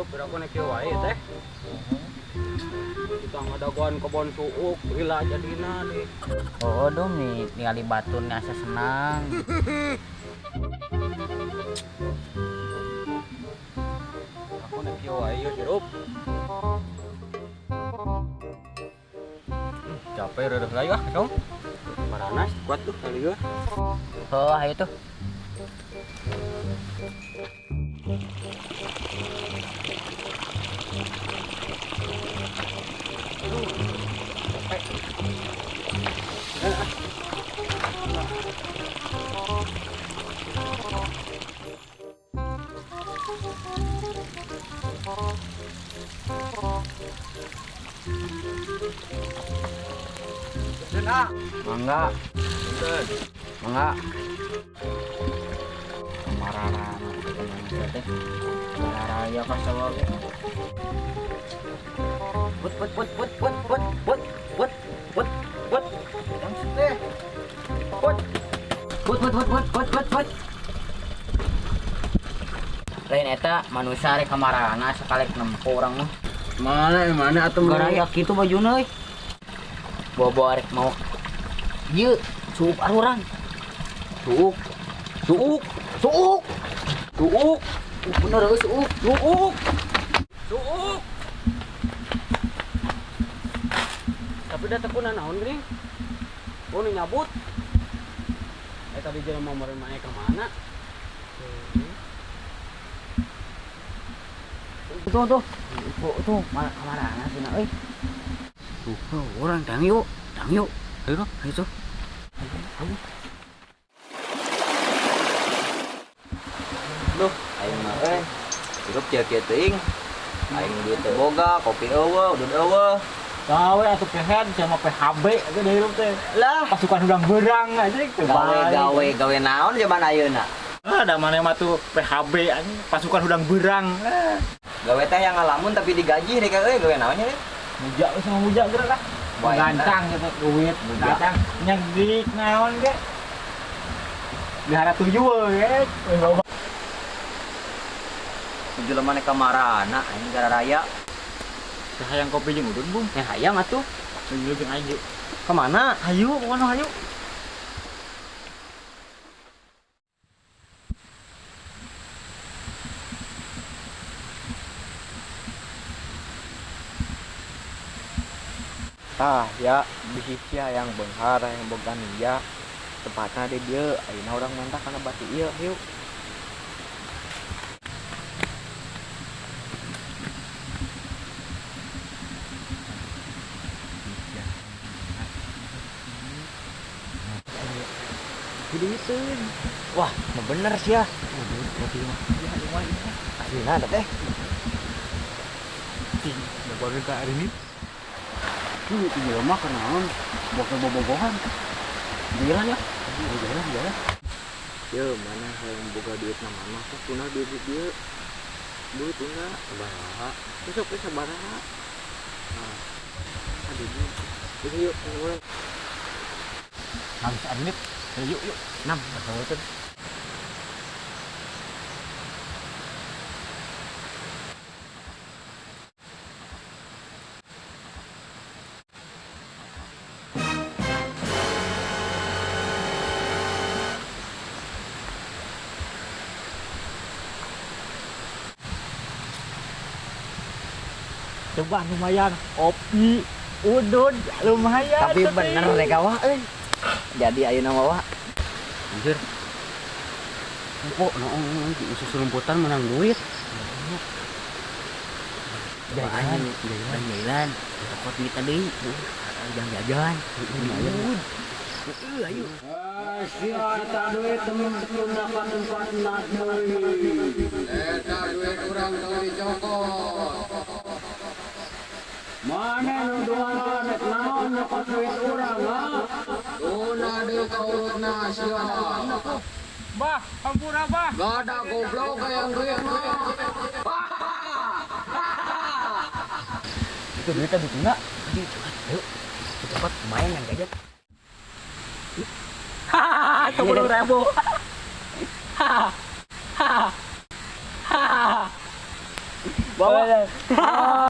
Kira aku naik wae teh. Kita ngadaguan kebon suuk, gila jadina nih. Oh, dong nih ningali baturnya asa senang. Aku naik wae yuk hirup. Capek reureus lah ya, dong. Maranas kuat tuh kali ya. Oh, ayo tuh. Mangga. Mangga. Kemarahan teh. Raya kasawa ge. Put. Langsung teh. Put. Lain eta manusia rek kamarana sakalek nempo urang mah. Mana atuh Garaya kitu bajuna euy. Bawa rek mau. Ieu suuk arurang. Suuk. Bener euy suuk. Tapi da teu kuna naon geuning. Oh nu nyabut. Tadi jelema mau meureun ka mana? Tuh, kamarana cenah euy. Tuh, urang tang yuk. Ayo tuh. Duh, aing mah hirup kieu teuing. Aing duit teu boga, kopi eueuh, udud eueuh. Gawe atuh kehead sama PHB itu dari hirup teh. Lah, Pasukan udang berang aja itu. gawe naon zaman ayeuna? Ada mana mah tuh PHB anjing, pasukan udang berang. Gawe teh yang ngalamun tapi digaji deh euy, gawe naonnya deh? Muja sama muja geura lah. Gancang gitu duit, gancang nyegdik naon ge. Dihara 7 we. Jelema maneh kamarana anjing gara raya. Hayang kopi jeung udun, Bung. Hayang atuh. Jeung jeung aing yuk. Kemana? Hayu, kemana hayu? Ya bisisya yang benghar yang boga ninja tepatnya di dia ayeuna urang mantap kana batu ieu yuk. Hideun. Wah, mah bener sih ya. Ayeuna ada teh. Baru ka hari ini. Itu jelema kenaon boga-bogohan. Gila ya. Jalan. Ya mana yang boga duit mana kok kuna duit dia. Duit enggak sabaraha. Besok sabaraha. Nah. Aduh. Yuk. Habis adit. Yuk. 6 betul. Coba lumayan kopi udun lumayan Tapi bener rek awak euy. Jadi ayeuna mah Anjir. Kok naon di usus rumputan menang duit. Jalan. Dapat duit tadi. Jajan. Lumayan. Ayo. Eta duit temen sebelum dapat tempat Eta duit urang teu dicokot. Mana nuduhan nek naon dapat duit urang ha? Tuna deui ka urutna sia. Bah, hampura bah. Gak ada goblok yang duit mah. Itu duitnya dituna. Ayo. Cepat main yang gadget. Hahaha, 10.000. Bawa.